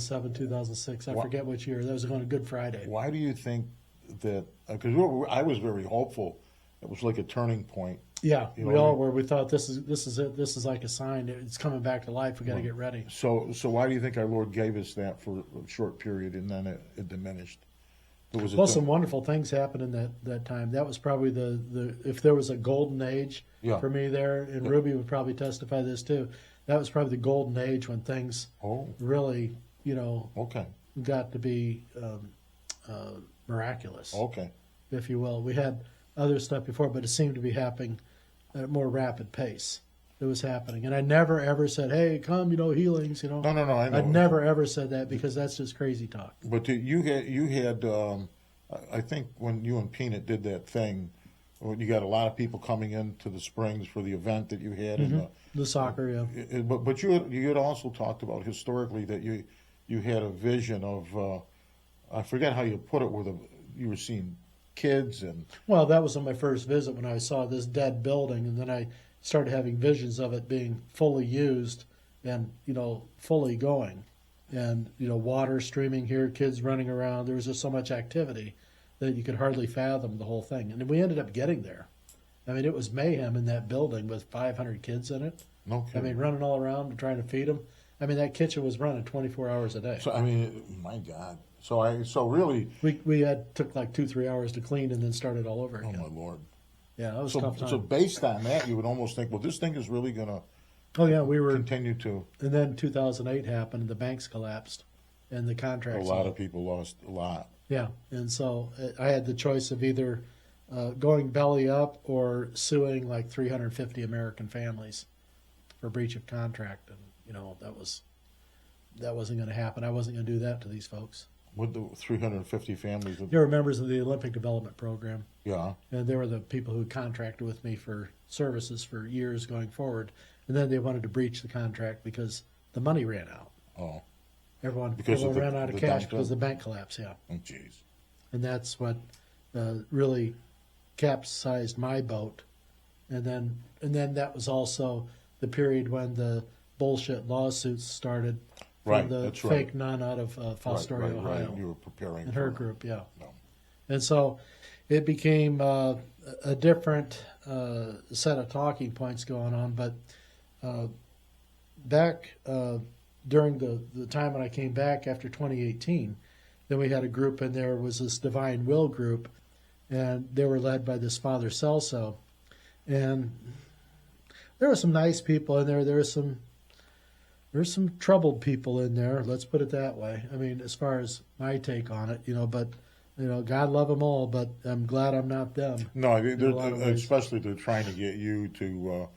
2007, 2006. I forget which year. That was on a Good Friday. Why do you think that? Because I was very hopeful. It was like a turning point. Yeah, You know we what I all mean? were. We thought this is it. This is like a sign. It's coming back to life. We got to get ready. So why do you think our Lord gave us that for a short period and then it diminished? Well, some wonderful things happened in that time. That was probably the if there was a golden age for me there, and Ruby would probably testify this too. That was probably the golden age when things really, got to be miraculous, if you will. We had other stuff before, but it seemed to be happening at a more rapid pace. It was happening, and I never ever said, "Hey, come, healings." No, I know. I never ever said that because that's just crazy talk. But you had I think when you and Peanut did that thing, when you got a lot of people coming into the Springs for the event that you had in the soccer, yeah. But you had also talked about historically that you had a vision of I forget how you put it, where you were seeing kids and. Well, that was on my first visit when I saw this dead building, and then I started having visions of it being fully used and fully going, and water streaming here, kids running around. There was just so much activity that you could hardly fathom the whole thing. And we ended up getting there. I mean, it was mayhem in that building with 500 kids in it. No kidding. I mean, running all around and trying to feed them. I mean, that kitchen was running 24 hours a day. So I mean, my God. So really, we took like 2-3 hours to clean and then started all over again. Oh my Lord. Yeah, that was a tough time. So based on that, you would almost think, well, this thing is really going to. Oh yeah, we were continue to. And then 2008 happened, and the banks collapsed, and the contracts. A lot of people lost a lot. Yeah, and so I had the choice of either going belly up or suing like 350 American families for breach of contract, and that wasn't going to happen. I wasn't going to do that to these folks. With the 350 families? They were members of the Olympic Development Program. Yeah. And they were the people who contracted with me for services for years going forward. And then they wanted to breach the contract because the money ran out. Oh. Everyone ran out of cash because the bank collapsed, yeah. Oh, jeez. And that's what really capsized my boat. And then that was also the period when the bullshit lawsuits started. Right, the that's fake right. nun out of Fostoria, Ohio. Right. You were preparing and for her group, yeah. No. And so it became a different set of talking points going on. But back during the time when I came back after 2018, then we had a group, and there was this Divine Will group, and they were led by this Father Celso. And there were some nice people in there. There's some troubled people in there. Let's put it that way. I mean, as far as my take on it, but God love them all. But I'm glad I'm not them. No, especially they're trying to get you to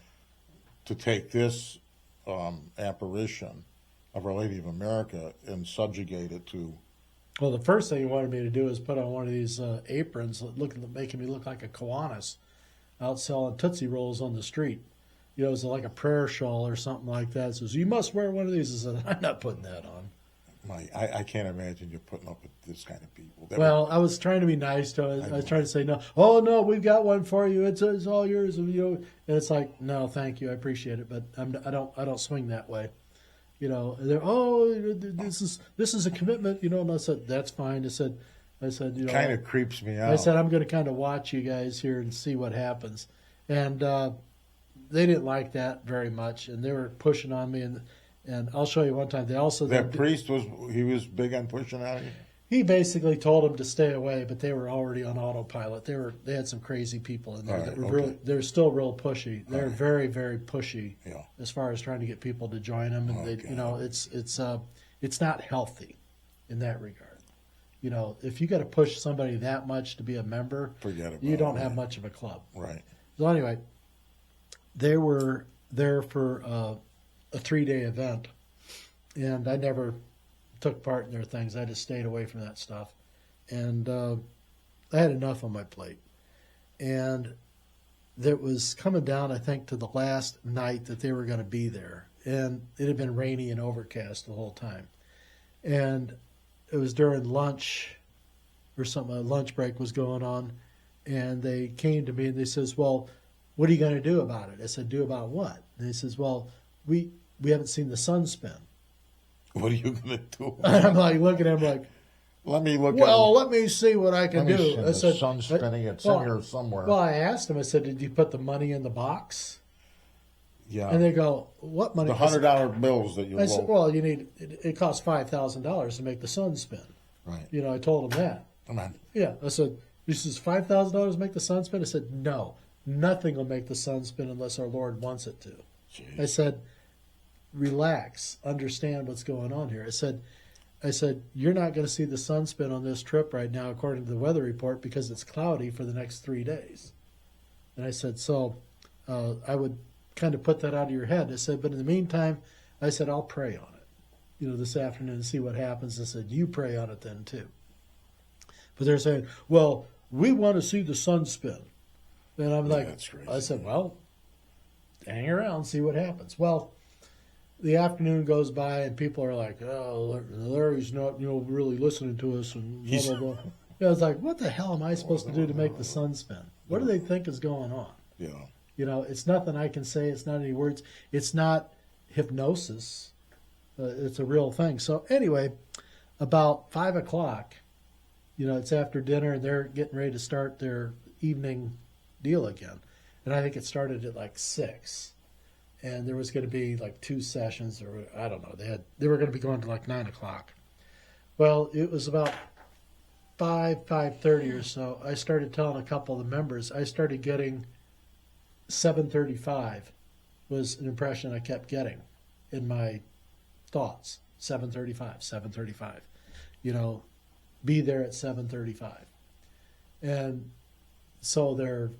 take this apparition of Our Lady of America and subjugate it to. Well, the first thing he wanted me to do is put on one of these aprons, making me look like a Kiwanis out selling Tootsie Rolls on the street. It was like a prayer shawl or something like that. It says, you must wear one of these. I said, I'm not putting that on. I can't imagine you putting up with this kind of people. I was trying to be nice to it. I was trying to say, no. Oh, no, we've got one for you. It's all yours. And it's like, no, thank you. I appreciate it. But I don't swing that way. This is a commitment, and I said, that's fine. I said, kind of creeps me out. I said, I'm going to kind of watch you guys here and see what happens. And they didn't like that very much, and they were pushing on me. And I'll show you one time. They also priest was big on pushing on you. He basically told them to stay away, but they were already on autopilot. They had some crazy people in there that were they're still real pushy. They're very, very pushy as far as trying to get people to join them, and it's not healthy in that regard. If you got to push somebody that much to be a member, forget it. You don't have much of a club. Right. So anyway, they were there for a 3-day event, and I never took part in their things. I just stayed away from that stuff. And I had enough on my plate. And that was coming down, I think, to the last night that they were going to be there. And it had been rainy and overcast the whole time. And it was during lunch or something, a lunch break was going on. And they came to me and they says, well, what are you going to do about it? I said, do about what? And he says, well, we haven't seen the sun spin. What are you going to do? And I'm like looking at him like, Let me look well, at let me see what I can let me do. see I the said, sun spinning. It's in here somewhere. Well, I asked him, I said, did you put the money in the box? Yeah. And they go, what money? The $100 bills that you I said, roll. well, you need, it costs $5,000 to make the sun spin. Right. You know, I told him that. Come on. Yeah. I said, this is $5,000 to make the sun spin? I said, no, nothing will make the sun spin unless our Lord wants it to. Jeez. I said, relax, understand what's going on here. I said, you're not going to see the sun spin on this trip right now, according to the weather report, because it's cloudy for the next 3 days. And I said, so I would kind of put that out of your head. I said, but in the meantime, I said, I'll pray on it, you know, this afternoon and see what happens. I said, you pray on it then too. But they're saying, well, we want to see the sun spin. And I'm like, that's crazy. I said, well, hang around, see what happens. Well, the afternoon goes by and people are like, oh, Larry's not, you know, really listening to us and blah, blah, blah. Yeah, I was like, what the hell am I supposed to do to make the sun spin? What do they think is going on? Yeah. You know, it's nothing I can say. It's not any words. It's not hypnosis. It's a real thing. So anyway, about 5 o'clock, you know, it's after dinner and they're getting ready to start their evening deal again. And I think it started at like 6. And there was going to be like 2 sessions, or I don't know. They were going to be going to like 9 o'clock. Well, it was about 5:30 or so. I started telling a couple of the members. I started getting 7:35 was an impression I kept getting in my thoughts. 7:35. You know, be there at 7:35. And so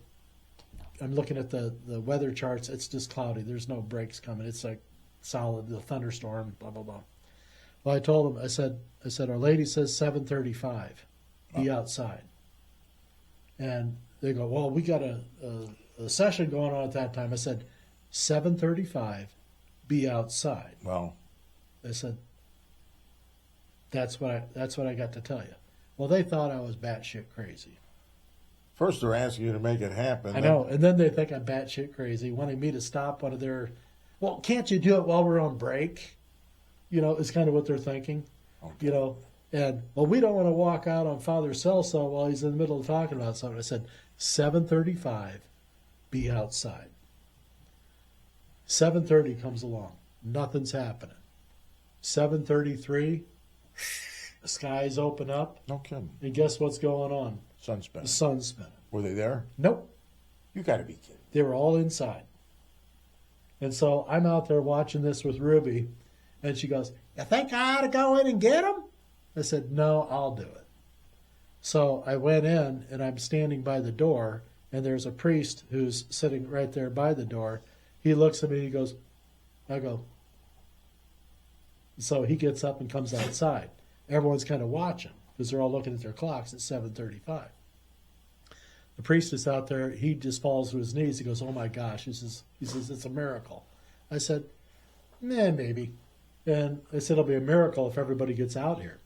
I'm looking at the weather charts. It's just cloudy. There's no breaks coming. It's like solid, the thunderstorm, blah, blah, blah. Well, I told them, I said, Our Lady says 7:35, be outside. And they go, well, we got a session going on at that time. I said, 7:35, be outside. Well, I said, that's what I got to tell you. Well, they thought I was batshit crazy. first they're asking you to make it happen. I know, and then they think I'm batshit crazy, wanting me to stop one of their. Well, can't you do it while we're on break? You know, is kind of what they're thinking. Okay. You know, and well, we don't want to walk out on Father's cell phone while he's in the middle of talking about something. I said, 7:35, be outside. 7:30 comes along, nothing's happening. 7:33, the skies open up, No kidding. and guess what's going on? Sunspin. The sun's spinning. Were they there? Nope, You got to be kidding. they were all inside. And so I'm out there watching this with Ruby, and she goes, you think I ought to go in and get them? I said, no, I'll do it. So I went in, and I'm standing by the door, and there's a priest who's sitting right there by the door. He looks at me, he goes, I go. So he gets up and comes outside. Everyone's kind of watching because they're all looking at their clocks at 7:35. The priest is out there. He just falls to his knees. He goes, oh, my gosh. He says, it's a miracle. I said, maybe. And I said, it'll be a miracle if everybody gets out here.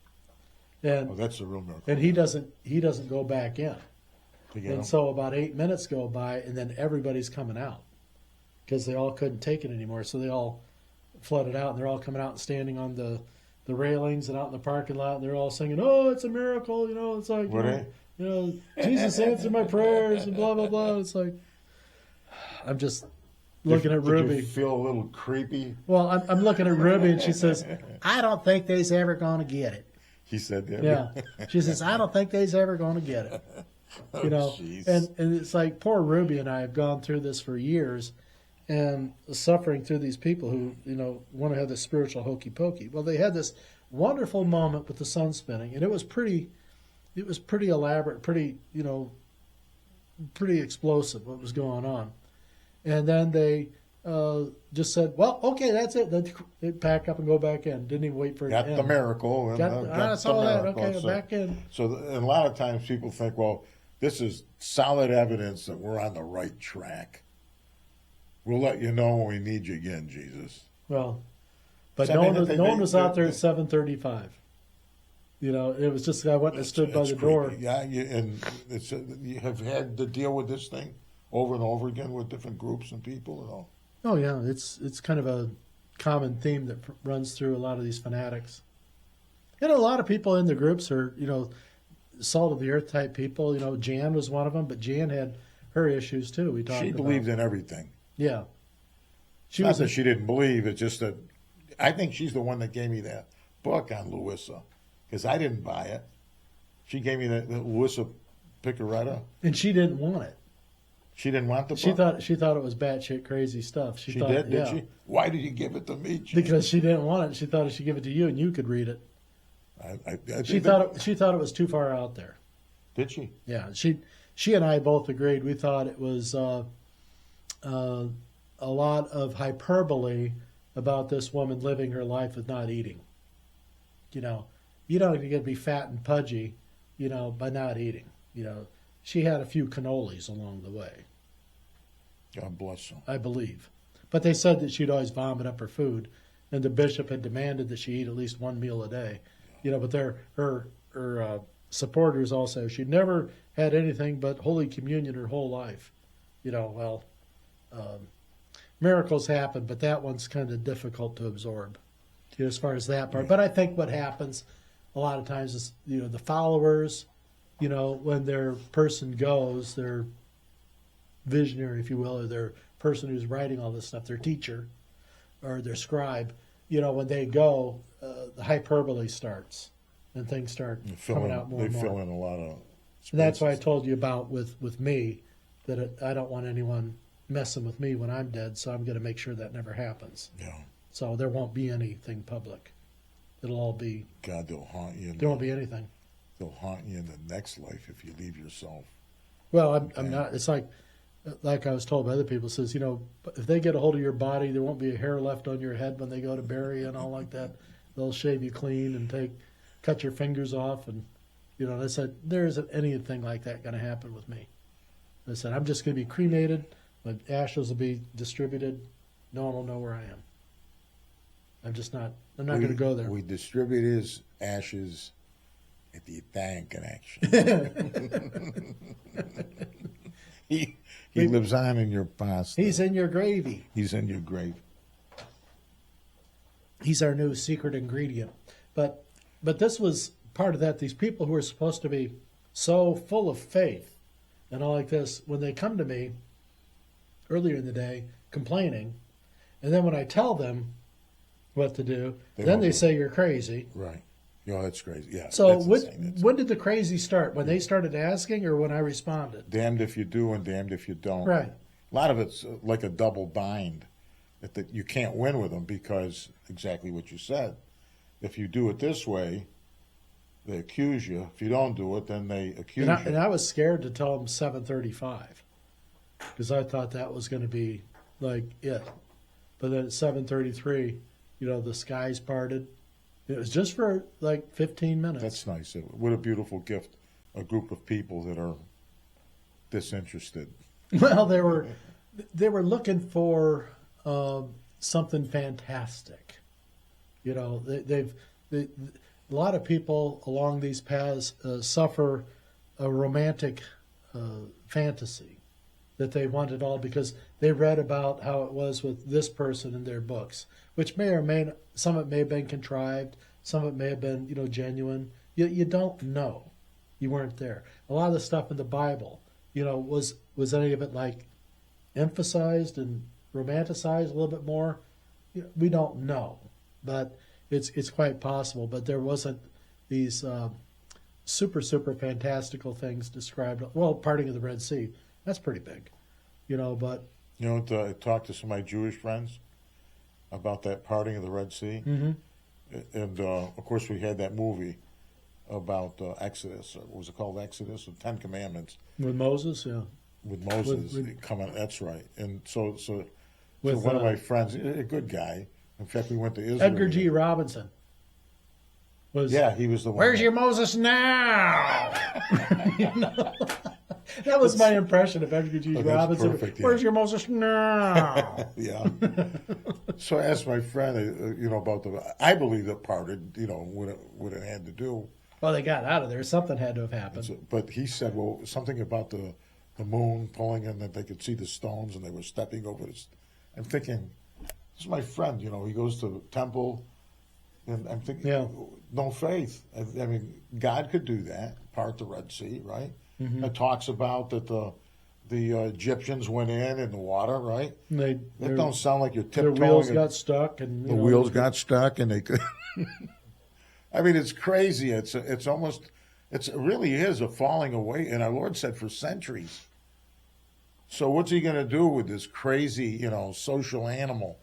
And Oh, that's a real miracle. and he doesn't go back in. To get And 'em. so about 8 minutes go by, and then everybody's coming out because they all couldn't take it anymore. So they all flooded out, and they're all coming out and standing on the railings and out in the parking lot, and they're all singing, "Oh, it's a miracle!" You know, it's like, Were you know, Jesus answered my prayers, and blah blah blah. It's like, I'm just looking at Did Ruby. you feel a little creepy? Well, I'm looking at Ruby, and she says, "I don't think they's ever going to get it." He said that. Yeah, she says, "I don't think they's ever going to get it." You know, jeez. and it's like poor Ruby and I have gone through this for years, and suffering through these people who, you know, want to have this spiritual hokey pokey. Well, they had this wonderful moment with the sun spinning, and it was pretty elaborate, pretty, you know, pretty explosive what was going on. And then they just said, well, okay, that's it. Then they pack up and go back in. Didn't even wait for it Got to end. the miracle. And I saw the that. miracle. Okay, So- back in. So and a lot of times people think, well, this is solid evidence that we're on the right track. We'll let you know when we need you again, Jesus. Well, but So, no I one mean, was, no one was out there at they- 7:35. You know, it was just I went and stood by It's the door. creepy. Yeah, and you have had to deal with this thing over and over again with different groups and people and all. Oh yeah, it's kind of a common theme that runs through a lot of these fanatics. And a lot of people in the groups are, salt of the earth type people. Jan was one of them, but Jan had her issues too. We talked She about. believed in everything. Yeah. Not that she didn't believe, it's just that I think she's the one that gave me that book on Luisa, because I didn't buy it. She gave me the Luisa Picaretta. And she didn't want it. She didn't want the book? She thought it was batshit crazy stuff. She thought, did yeah. she? Why did you give it to me, Jim? Because she didn't want it. She thought she give it to you and you could read it. She thought it was too far out there. Did she? Yeah, she and I both agreed. We thought it was a lot of hyperbole about this woman living her life with not eating. You don't get to be fat and pudgy, by not eating. She had a few cannolis along the way. God bless her. I believe. But they said that she'd always vomit up her food, and the bishop had demanded that she eat at least one meal a day. But her supporters also, she never had anything but Holy Communion her whole life. Miracles happen, but that one's kind of difficult to absorb, as far as that part. But I think what happens a lot of times is, the followers, when their person goes, their visionary, if you will, or their person who's writing all this stuff, their teacher or their scribe, when they go, the hyperbole starts and things start coming out more and more. They fill in a lot of spaces. And that's why I told you about with me, that I don't want anyone messing with me when I'm dead, so I'm going to make sure that never happens. Yeah. So there won't be anything public. It'll all be... God, they'll haunt you. There won't be anything. They'll haunt you in the next life if you leave yourself. Well, I'm not... It's like I was told by other people, says, if they get a hold of your body, there won't be a hair left on your head when they go to bury you and all like that. They'll shave you clean and cut your fingers off. And, they said, there isn't anything like that going to happen with me. They said, I'm just going to be cremated. My ashes will be distributed. No one will know where I am. I'm not going to go there. We distribute his ashes at the Italian Connection. He lives on in your pasta. He's in your gravy. He's in your grave. He's our new secret ingredient. But this was part of that. These people who are supposed to be so full of faith and all like this, when they come to me earlier in the day complaining, and then when I tell them what to do, then they say you're crazy. Right. That's crazy. Yeah. So when did the crazy start? When they started asking, or when I responded? Damned if you do and damned if you don't. Right. A lot of it's like a double bind that you can't win with them, because exactly what you said. If you do it this way, they accuse you. If you don't do it, then they accuse you. And I was scared to tell them 7:35 because I thought that was going to be like it. But then at 7:33, the skies parted. It was just for like 15 minutes. That's nice. What a beautiful gift, a group of people that are disinterested. Well, they were looking for something fantastic. A lot of people along these paths suffer a romantic fantasy that they wanted all because they read about how it was with this person in their books, which may or may not, some of it may have been contrived, some of it may have been, genuine. You don't know. You weren't there. A lot of the stuff in the Bible, was any of it like emphasized and romanticized a little bit more? We don't know, but it's quite possible. But there wasn't these super fantastical things described. Well, parting of the Red Sea, that's pretty big, but I talked to some of my Jewish friends about that parting of the Red Sea, and of course we had that movie about Exodus. What was it called? Exodus, the Ten Commandments with Moses, yeah. With Moses coming, that's right. And so with one of my friends, a good guy. In fact, we went to Israel. Edgar G. Robinson. He was the one. Where's your Moses now? That was my impression of Edgar G. Robinson. Perfect, yeah. Where's your Moses now? Yeah. So I asked my friend, about I believe it parted, what it had to do. Well, they got out of there. Something had to have happened. But he said, something about the moon pulling in, that they could see the stones and they were stepping over this. I'm thinking, This is my friend, you know, he goes to temple, and I'm thinking, Yeah. no faith. I mean, God could do that, part the Red Sea, right? Mm-hmm. It talks about that the Egyptians went in the water, right? That don't sound like you're their tiptoeing. wheels got stuck, and The wheels got stuck, and they could. I mean, it's crazy. It's almost, it really is a falling away. And our Lord said for centuries. So what's he going to do with this crazy, you know, social animal,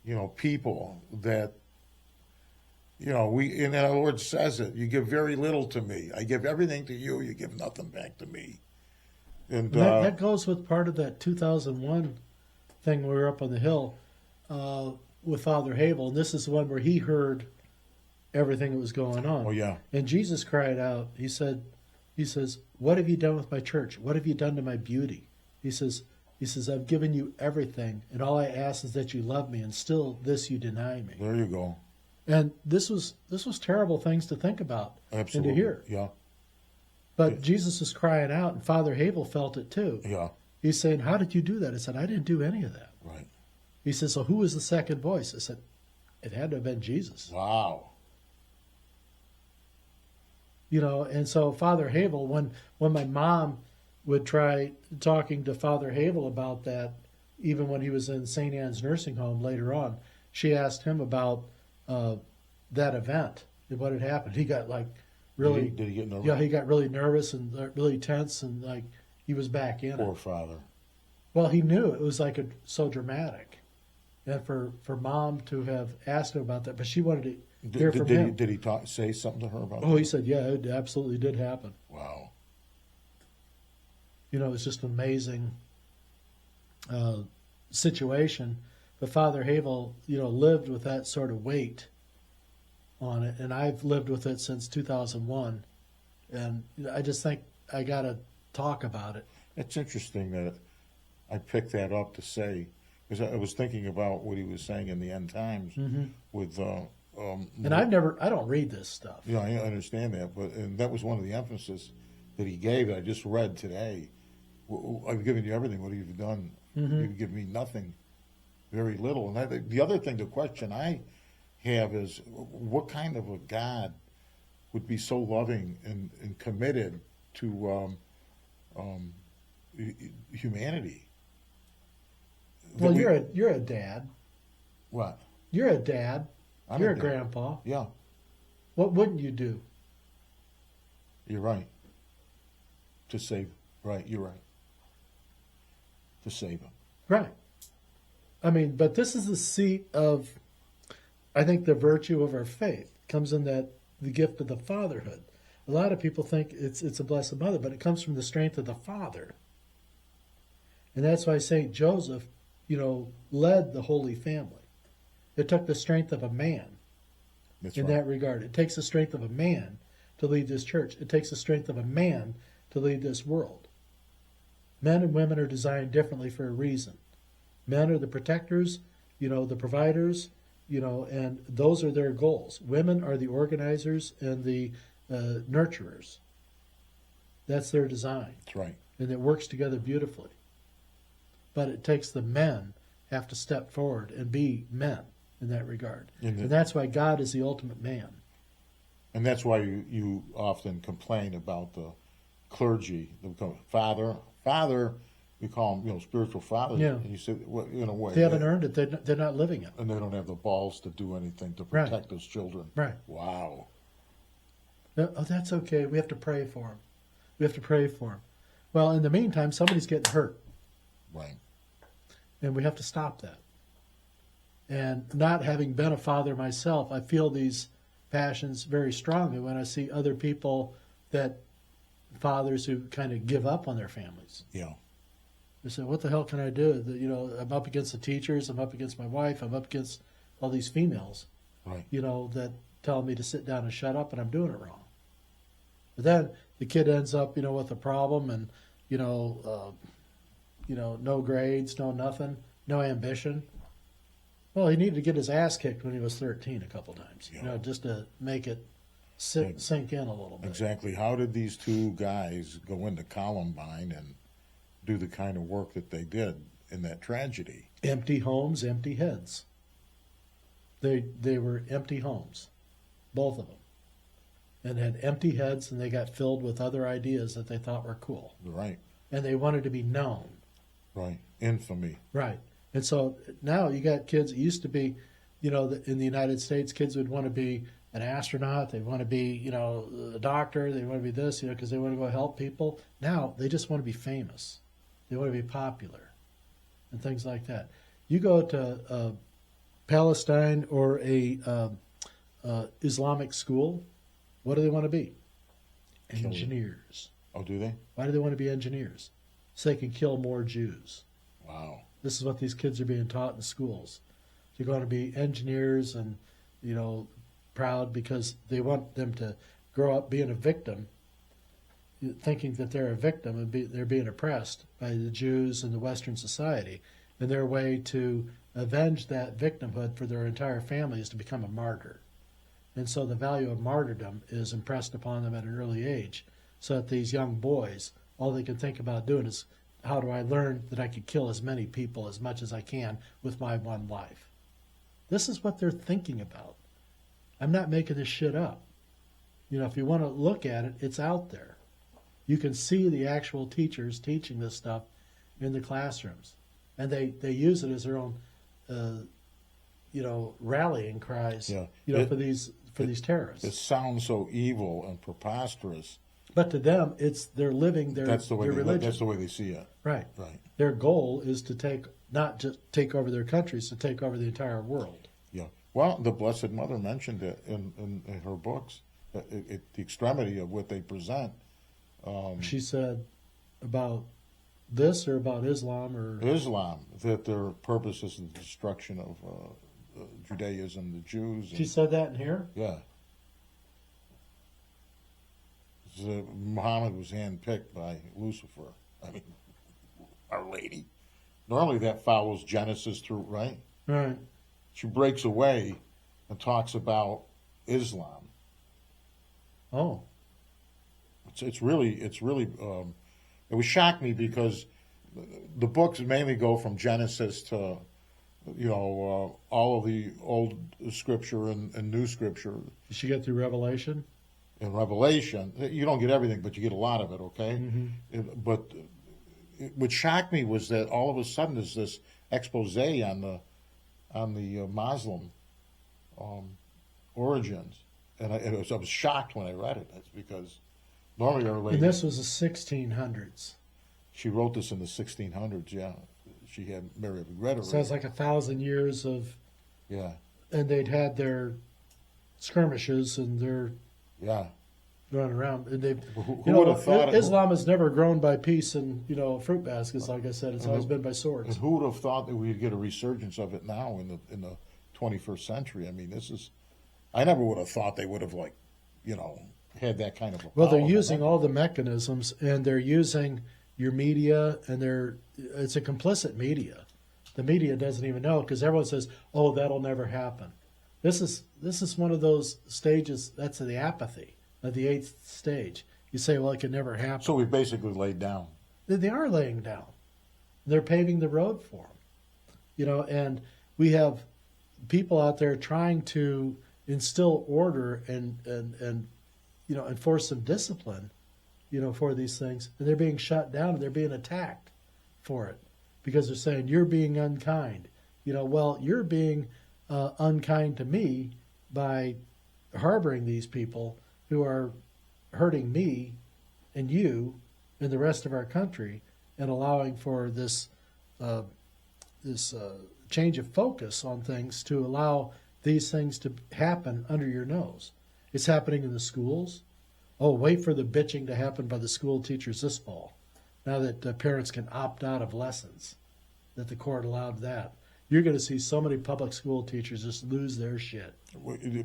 you know, people that, you know, and our Lord says it, you give very little to me. I give everything to you. You give nothing back to me. And that goes with part of that 2001 thing we were up on the hill with Father Habel. And this is the one where he heard everything that was going on. Oh, yeah. And Jesus cried out. He says, what have you done with my church? What have you done to my beauty? He says, I've given you everything, and all I ask is that you love me, and still this you deny me. There you go. And this was terrible things to think about. Absolutely. And to hear. Yeah. But Jesus is crying out, and Father Habel felt it too. Yeah. He's saying, how did you do that? I said, I didn't do any of that. Right. He says, so who was the second voice? I said, it had to have been Jesus. Wow. You know, and so Father Habel, when my mom would try talking to Father Habel about that, even when he was in St. Anne's nursing home later on, she asked him about that event and what had happened. He got like really... Did he get nervous? Yeah, he got really nervous and really tense, and like he was back in Poor it. father. Well, he knew it was like so dramatic. And for Mom to have asked him about that, but she wanted to hear from him. Did he say something to her about that? Oh, he said, yeah, it absolutely did happen. Wow. You know, it's just an amazing situation. But Father Habel, you know, lived with that sort of weight on it, and I've lived with it since 2001. And I just think I got to talk about it. It's interesting that I picked that up to say, because I was thinking about what he was saying in the end times with. And I don't read this stuff. Yeah, I understand that, and that was one of the emphasis that he gave. I just read today. I've given you everything. What have you done? You've given me nothing, very little. And the other thing, the question I have is, what kind of a God would be so loving and committed to humanity? Well, you're a dad. What? You're a dad. You're a grandpa. Yeah. What wouldn't you do? You're right. To save. Right. You're right. To save him. Right. I mean, but this is the seat of, I think, the virtue of our faith comes in that the gift of the fatherhood. A lot of people think it's a blessed mother, but it comes from the strength of the father. And that's why St. Joseph, you know, led the Holy Family. It took the strength of a man in that regard. It takes the strength of a man to lead this church. It takes the strength of a man to lead this world. Men and women are designed differently for a reason. Men are the protectors, you know, the providers, you know, and those are their goals. Women are the organizers and the nurturers. That's their design. That's right. And it works together beautifully. But it takes the men have to step forward and be men in that regard. And that's why God is the ultimate man. And that's why you often complain about the clergy. They become father, we call them, you know, spiritual fathers. Yeah. And you say, well, in a way. They haven't earned it. They're not living it. And they don't have the balls to do anything to protect those children. Right. Wow. Oh, that's okay. We have to pray for them. We have to pray for them. Well, in the meantime, somebody's getting hurt. Right. And we have to stop that. And not having been a father myself, I feel these passions very strongly when I see other people fathers who kind of give up on their families. Yeah. They say, what the hell can I do? You know, I'm up against the teachers, I'm up against my wife, I'm up against all these females, right, you know, that tell me to sit down and shut up, and I'm doing it wrong. But then the kid ends up, you know, with a problem and, you know, no grades, no nothing, no ambition. Well, he needed to get his ass kicked when he was 13 a couple times, you know, just to make it sink in a little bit. Exactly. How did these two guys go into Columbine and do the kind of work that they did in that tragedy? Empty homes, empty heads. They were empty homes, both of them, and had empty heads, and they got filled with other ideas that they thought were cool. Right. And they wanted to be known. Right. Infamy. Right. And so now you got kids. It used to be, in the United States, kids would want to be an astronaut. They want to be, a doctor. They want to be this, because they want to go help people. Now they just want to be famous. They want to be popular and things like that. You go to Palestine or a Islamic school, what do they want to be? Engineers. Oh, do they? Why do they want to be engineers? So they can kill more Jews. Wow. This is what these kids are being taught in schools. They're going to be engineers and, proud because they want them to grow up being a victim, thinking that they're a victim and they're being oppressed by the Jews and the Western society. And their way to avenge that victimhood for their entire family is to become a martyr. And so the value of martyrdom is impressed upon them at an early age, so that these young boys, all they can think about doing is, how do I learn that I could kill as many people as much as I can with my one life? This is what they're thinking about. I'm not making this shit up. If you want to look at it, it's out there. You can see the actual teachers teaching this stuff in the classrooms. And they use it as their own, rallying cries, for these terrorists. It sounds so evil and preposterous. But to them, they're living their religion. That's the way they see it. Right. Right. Their goal is to not just take over their countries, to take over the entire world. Yeah. Well, the Blessed Mother mentioned it in her books, the extremity of what they present. She said about this or about Islam or Islam, that their purpose is the destruction of Judaism, the Jews. She said that in here? Yeah. Muhammad was handpicked by Lucifer. I mean, Our Lady. Normally that follows Genesis through, right? Right. She breaks away and talks about Islam. Oh. It's really, it would shock me because the books mainly go from Genesis to, all of the old scripture and new scripture. Did she get through Revelation? In Revelation, you don't get everything, but you get a lot of it, okay? Mm-hmm. But what shocked me was that all of a sudden there's this expose on the Muslim origins, and I was shocked when I read it. That's because normally our lady. And this was the 1600s. She wrote this in the 1600s. Yeah, she had Mary of Picaretta. So it's like 1,000 years of. Yeah. And they'd had their skirmishes and their. Yeah. Running around, and they've. Who would have thought Islam has never grown by peace and fruit baskets. Like I said, it's always been by swords. And who would have thought that we'd get a resurgence of it now in the 21st century? I mean, I never would have thought they would have had that kind of a Well, they're power. using all the mechanisms, and they're using your media, and it's a complicit media. The media doesn't even know because everyone says, "Oh, that'll never happen." This is one of those stages. That's the apathy of the 8th stage. You say, "Well, it can never happen." So we basically laid down. They are laying down. They're paving the road for them. And we have people out there trying to instill order and enforce some discipline, for these things, and they're being shut down and they're being attacked for it because they're saying you're being unkind. Well, you're being unkind to me by harboring these people who are hurting me and you and the rest of our country, and allowing for this change of focus on things to allow these things to happen under your nose. It's happening in the schools. Oh, wait for the bitching to happen by the school teachers this fall. Now that parents can opt out of lessons, that the court allowed that. You're going to see so many public school teachers just lose their shit.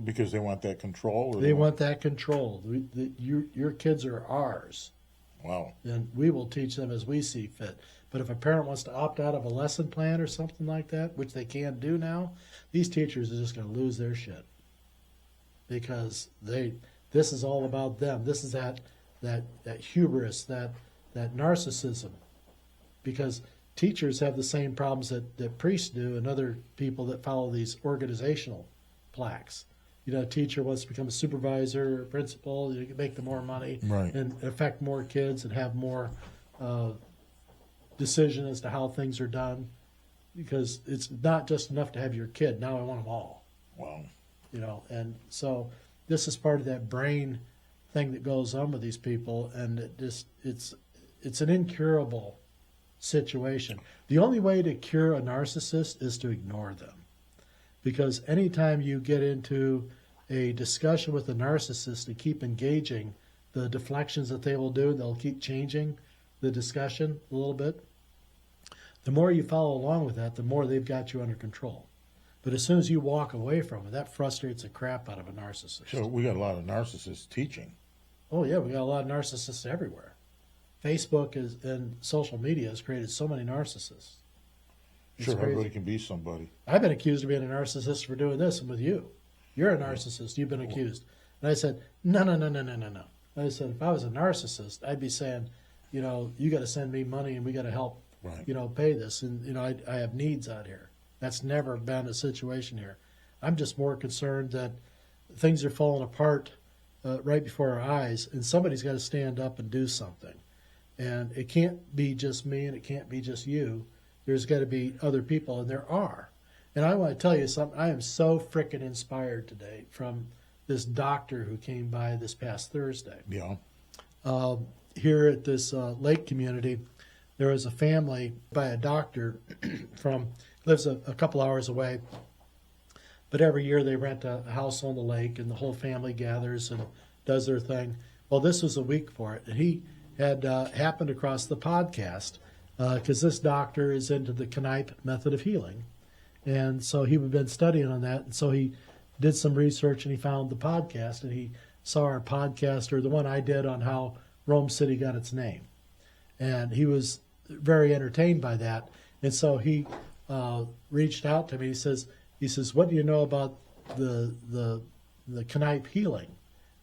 Because they want that control? They want that control. Your kids are ours. Wow. And we will teach them as we see fit. But if a parent wants to opt out of a lesson plan or something like that, which they can't do now, these teachers are just going to lose their shit. Because this is all about them. This is that hubris, that narcissism. Because teachers have the same problems that priests do and other people that follow these organizational plaques. You know, a teacher wants to become a supervisor or principal, you can make them more money Right. and affect more kids and have more decision as to how things are done. Because it's not just enough to have your kid. Now I want them all. Wow. You know, and so this is part of that brain thing that goes on with these people, and it's an incurable situation. The only way to cure a narcissist is to ignore them. Because anytime you get into a discussion with a narcissist and keep engaging, the deflections that they will do, they'll keep changing the discussion a little bit. The more you follow along with that, the more they've got you under control. But as soon as you walk away from it, that frustrates the crap out of a narcissist. So we got a lot of narcissists teaching. Oh, yeah, we got a lot of narcissists everywhere. Facebook and social media has created so many narcissists. It's Sure, crazy. everybody can be somebody. I've been accused of being a narcissist for doing this, and with you. You're a narcissist. You've been accused. And I said, no. I said, if I was a narcissist, I'd be saying, you know, you got to send me money and we got to help, Right. you know, pay this. And, you know, I have needs out here. That's never been a situation here. I'm just more concerned that things are falling apart right before our eyes, and somebody's got to stand up and do something. And it can't be just me, and it can't be just you. There's got to be other people, and there are. And I want to tell you something. I am so frickin' inspired today from this doctor who came by this past Thursday. Yeah. Here at this lake community, there was a family by a doctor lives a couple hours away. But every year they rent a house on the lake, and the whole family gathers and does their thing. Well, this was a week for it. And he had happened across the podcast because this doctor is into the chime method of healing. And so he had been studying on that. And so he did some research, and he found the podcast, and he saw our podcast, or the one I did on how Rome City got its name. And he was very entertained by that. And so he reached out to me. He says, what do you know about the chime healing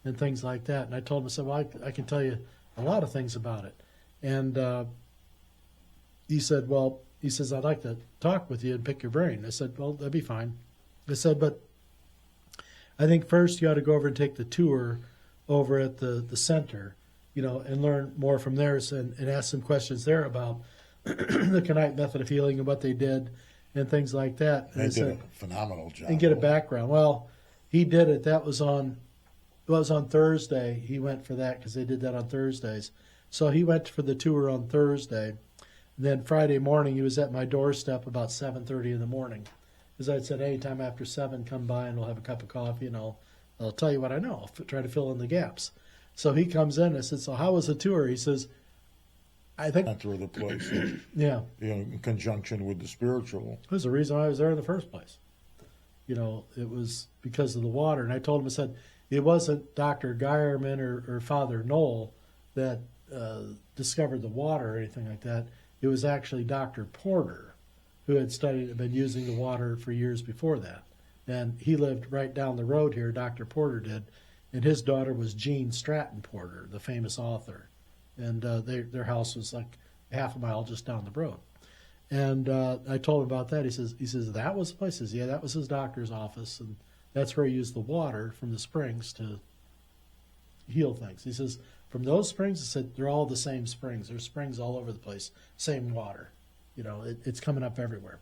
and things like that? And I told him, I said, well, I can tell you a lot of things about it. And he said, I'd like to talk with you and pick your brain. I said, well, that'd be fine. I said, but I think first you ought to go over and take the tour over at the center, you know, and learn more from theirs and ask some questions there about the chime method of healing and what they did and things like that. They did a phenomenal job. And get a background. Well, he did it. That was on Thursday. He went for that because they did that on Thursdays. So he went for the tour on Thursday. And then Friday morning, he was at my doorstep about 7:30 in the morning. Because I said, anytime after 7, come by and we'll have a cup of coffee and I'll tell you what I know. I'll try to fill in the gaps. So he comes in and I said, so how was the tour? He says, I think... Center of the place. Yeah. You know, in conjunction with the spiritual. It was the reason I was there in the first place. You know, it was because of the water. And I told him, I said, it wasn't Dr. Geierman or Father Knoll that discovered the water or anything like that. It was actually Dr. Porter, who had studied and been using the water for years before that. And he lived right down the road here, Dr. Porter did. And his daughter was Jean Stratton Porter, the famous author. And their house was like half a mile just down the road. And I told him about that. He says, that was the place? He says, yeah, that was his doctor's office. And that's where he used the water from the springs to heal things. He says, from those springs, he said, they're all the same springs. There's springs all over the place, same water. You know, it's coming up everywhere.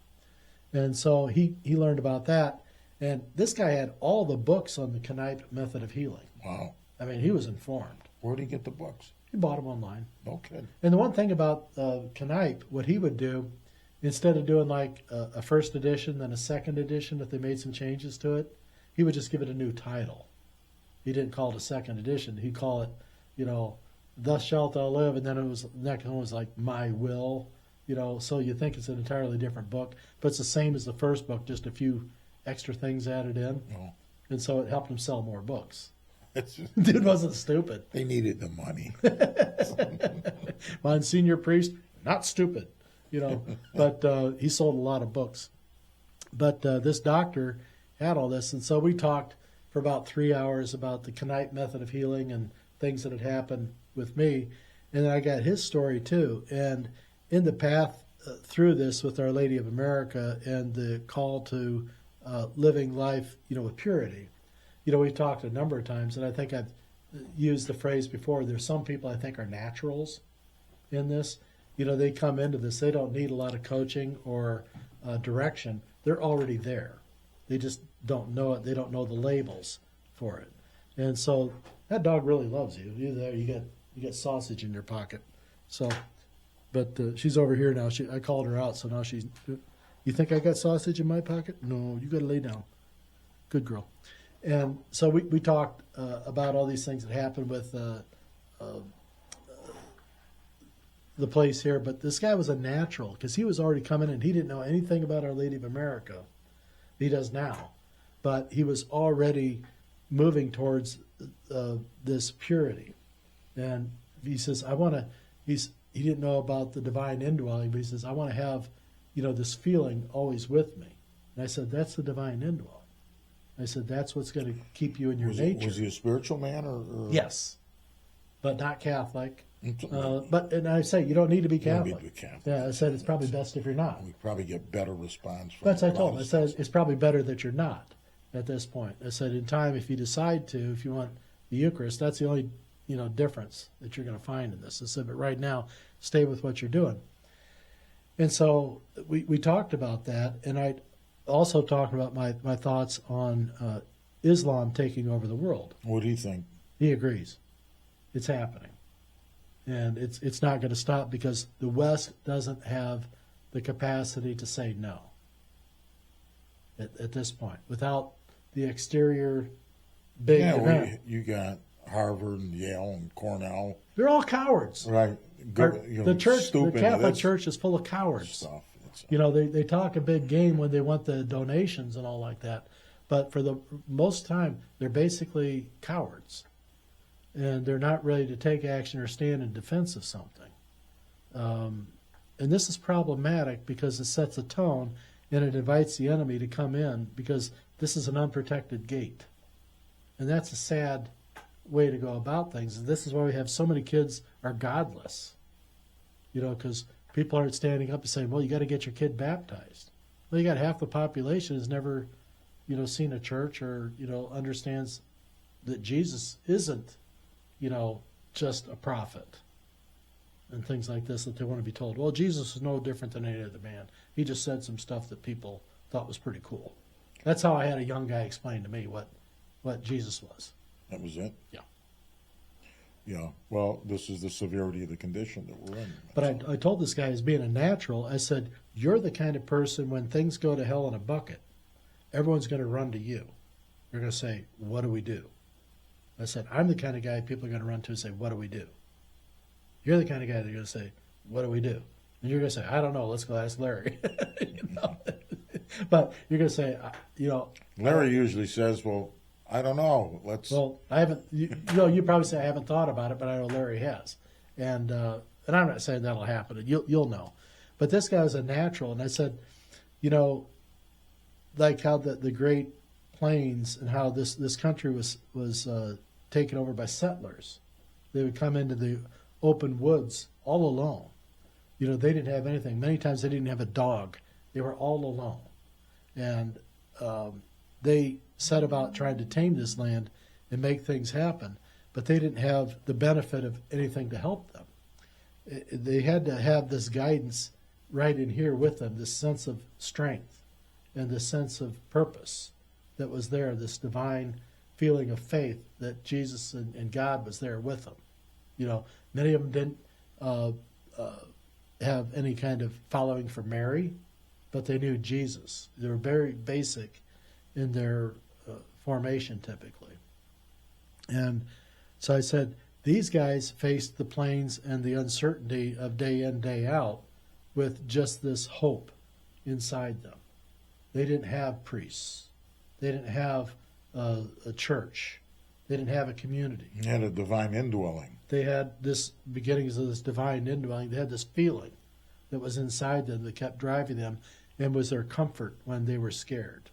And so he learned about that. And this guy had all the books on the chime method of healing. Wow. I mean, he was informed. Where'd he get the books? He bought them online. No kidding. And the one thing about chime, what he would do, instead of doing like a first edition, then a second edition, if they made some changes to it, he would just give it a new title. He didn't call it a second edition. He'd call it, you know, Thus Shalt Thou Live, and then the next one was like My Will, you know, so you think it's an entirely different book, but it's the same as the first book, just a few extra things added in. No. And so it helped him sell more books. It's just, Dude wasn't stupid. they needed the money. Monsignor Priest, not stupid, you know, but he sold a lot of books. But this doctor had all this, and so we talked for about 3 hours about the chime method of healing and things that had happened with me. And then I got his story too. And in the path through this with Our Lady of America and the call to living life, with purity. We've talked a number of times, and I think I've used the phrase before. There's some people I think are naturals in this. They come into this. They don't need a lot of coaching or direction. They're already there. They just don't know it. They don't know the labels for it. And so that dog really loves you. You're there. You get sausage in your pocket. So, but she's over here now. I called her out, so now she's. You think I got sausage in my pocket? No, you got to lay down. Good girl. And so we talked about all these things that happened with the place here. But this guy was a natural because he was already coming in. He didn't know anything about Our Lady of America. He does now. But he was already moving towards this purity. And he says, he didn't know about the divine indwelling, but he says, I want to have, this feeling always with me. And I said, that's the divine indwelling. I said, that's what's going to keep you in your nature. Was he a spiritual man or? Yes, but not Catholic. And I say, you don't need to be Catholic. You don't need to be Catholic. Yeah, I said, it's probably best if you're not. We probably get better response from That's what I told him. I said, it's probably better that you're not at this point. I said, in time, if you decide to, if you want the Eucharist, that's the only, difference that you're going to find in this. I said, but right now, stay with what you're doing. And so we talked about that, and I also talked about my thoughts on Islam taking over the world. What do you think? He agrees. It's happening. And it's not going to stop because the West doesn't have the capacity to say no at this point. Without the exterior big event. Well, you got Harvard and Yale and Cornell. They're all cowards. Right. The church, the Catholic Church is full of cowards. Stuff. They talk a big game when they want the donations and all like that. But for the most time, they're basically cowards. And they're not ready to take action or stand in defense of something. And this is problematic because it sets a tone and it invites the enemy to come in because this is an unprotected gate. And that's a sad way to go about things. And this is why we have so many kids are godless. Because people aren't standing up and saying, well, you got to get your kid baptized. Well, you got half the population has never, seen a church or, understands that Jesus isn't, just a prophet and things like this, that they want to be told, well, Jesus is no different than any other man. He just said some stuff that people thought was pretty cool. That's how I had a young guy explain to me what Jesus was. That was it? Yeah. Yeah. Well, this is the severity of the condition that we're in. But I told this guy, as being a natural, I said, you're the kind of person when things go to hell in a bucket, everyone's going to run to you. They're going to say, what do we do? I said, I'm the kind of guy people are going to run to and say, what do we do? You're the kind of guy that are going to say, what do we do? And you're going to say, I don't know, let's go ask Larry. But you're going to say, Larry usually says, well, I don't know. Well, I haven't. You probably say I haven't thought about it, but I know Larry has, and I'm not saying that'll happen. You'll know, but this guy's a natural, and I said, like how the Great Plains and how this country was taken over by settlers. They would come into the open woods all alone. They didn't have anything. Many times they didn't have a dog. They were all alone, and they set about trying to tame this land and make things happen, but they didn't have the benefit of anything to help them. They had to have this guidance right in here with them, this sense of strength and this sense of purpose that was there, this divine feeling of faith that Jesus and God was there with them. Many of them didn't have any kind of following for Mary, but they knew Jesus. They were very basic in their formation typically. And so I said, these guys faced the plains and the uncertainty of day in, day out with just this hope inside them. They didn't have priests. They didn't have a church. They didn't have a community. They had a divine indwelling. They had this beginnings of this divine indwelling. They had this feeling that was inside them that kept driving them and was their comfort when they were scared.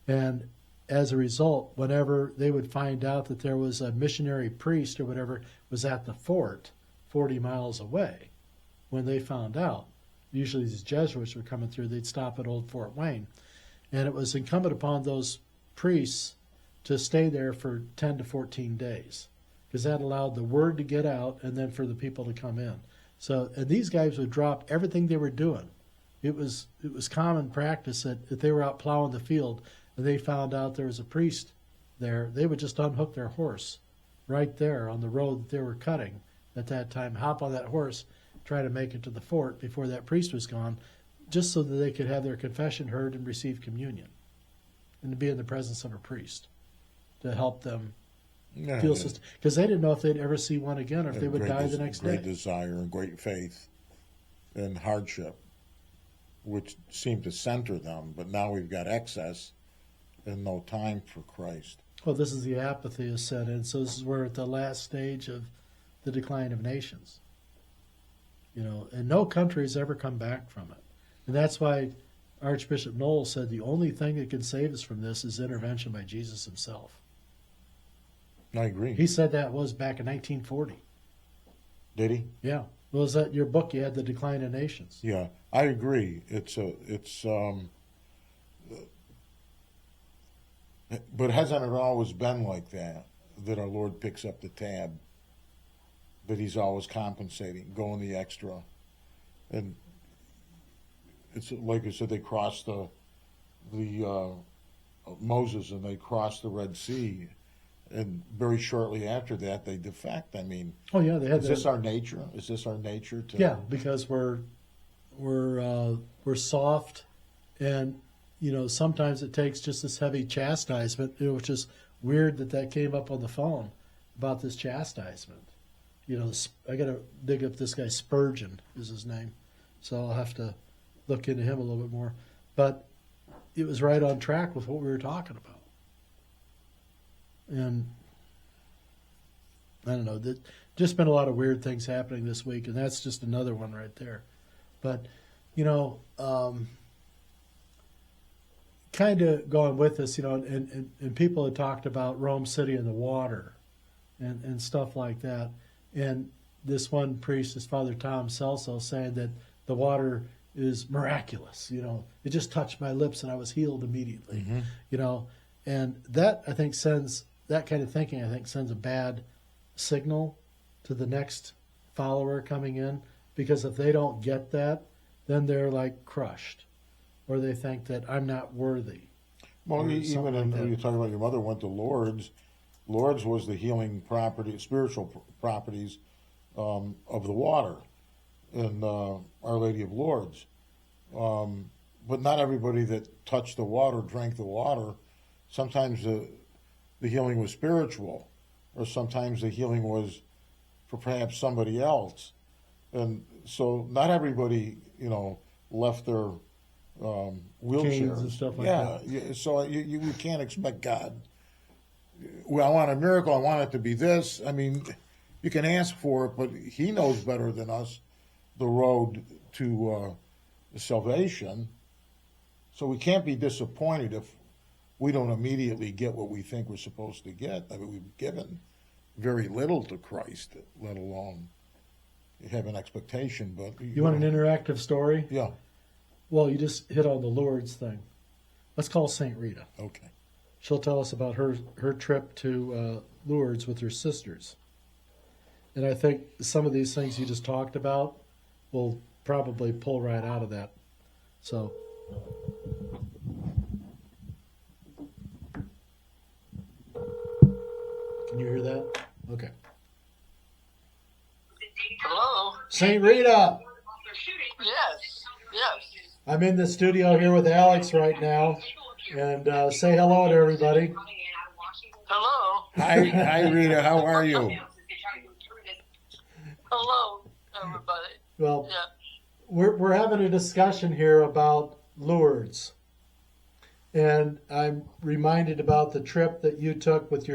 And as a result, whenever they would find out that there was a missionary priest or whatever was at the fort 40 miles away, when they found out, usually these Jesuits were coming through, they'd stop at old Fort Wayne. And it was incumbent upon those priests to stay there for 10 to 14 days because that allowed the word to get out and then for the people to come in. So, and these guys would drop everything they were doing. It was common practice that if they were out plowing the field and they found out there was a priest there, they would just unhook their horse right there on the road that they were cutting at that time, hop on that horse, try to make it to the fort before that priest was gone, just so that they could have their confession heard and receive communion and to be in the presence of a priest to help them feel because they didn't know if they'd ever see one again or if they would die the next day. Great desire and great faith and hardship, which seemed to center them, but now we've got excess and no time for Christ. Well, this is the apathy is set in, so this is where at the last stage of the decline of nations. And no country has ever come back from it. And that's why Archbishop Noel said the only thing that can save us from this is intervention by Jesus himself. I agree. He said that was back in 1940. Did he? Yeah. Well, was that your book? You had The Decline of Nations. Yeah, I agree. But hasn't it always been like that our Lord picks up the tab, that he's always compensating, going the extra? And it's like I said, they crossed the Moses and they crossed the Red Sea, and very shortly after that they defect. I mean, oh yeah, they had. Is this our nature? Is this our nature to? Yeah, because we're soft, and sometimes it takes just this heavy chastisement. Which is weird that came up on the phone about this chastisement. I got to dig up this guy. Spurgeon is his name, so I'll have to look into him a little bit more. But it was right on track with what we were talking about. And I don't know, just been a lot of weird things happening this week, and that's just another one right there. But, kind of going with this, and people had talked about Rome City and the water and stuff like that. And this one priest, this Father Tom Celso, saying that the water is miraculous. It just touched my lips and I was healed immediately. Mm-hmm. And that, I think, that kind of thinking, I think, sends a bad signal to the next follower coming in, because if they don't get that, then they're like crushed, or they think that I'm not worthy. Well, even when you talk about your mother went to Lourdes, Lourdes was the healing property, spiritual properties of the water, and Our Lady of Lourdes. But not everybody that touched the water, drank the water. Sometimes the healing was spiritual, or sometimes the healing was for perhaps somebody else. And so not everybody, left their wheelchair and stuff like that. Yeah, so you can't expect God. Well, I want a miracle. I want it to be this. I mean, you can ask for it, but he knows better than us the road to salvation. So we can't be disappointed if we don't immediately get what we think we're supposed to get. I mean, we've given very little to Christ, let alone have an expectation. But you want an interactive story? Yeah. Well, you just hit on the Lourdes thing. Let's call St Rita. Okay. She'll tell us about her trip to Lourdes with her sisters. And I think some of these things you just talked about will probably pull right out of that. So... Can you hear that? Okay. Hello? St. Rita! Yes. I'm in the studio here with Alex right now. And say hello to everybody. Hello? Hi, Rita. How are you? Hello, everybody. Well, Yeah. we're having a discussion here about Lourdes. And I'm reminded about the trip that you took with your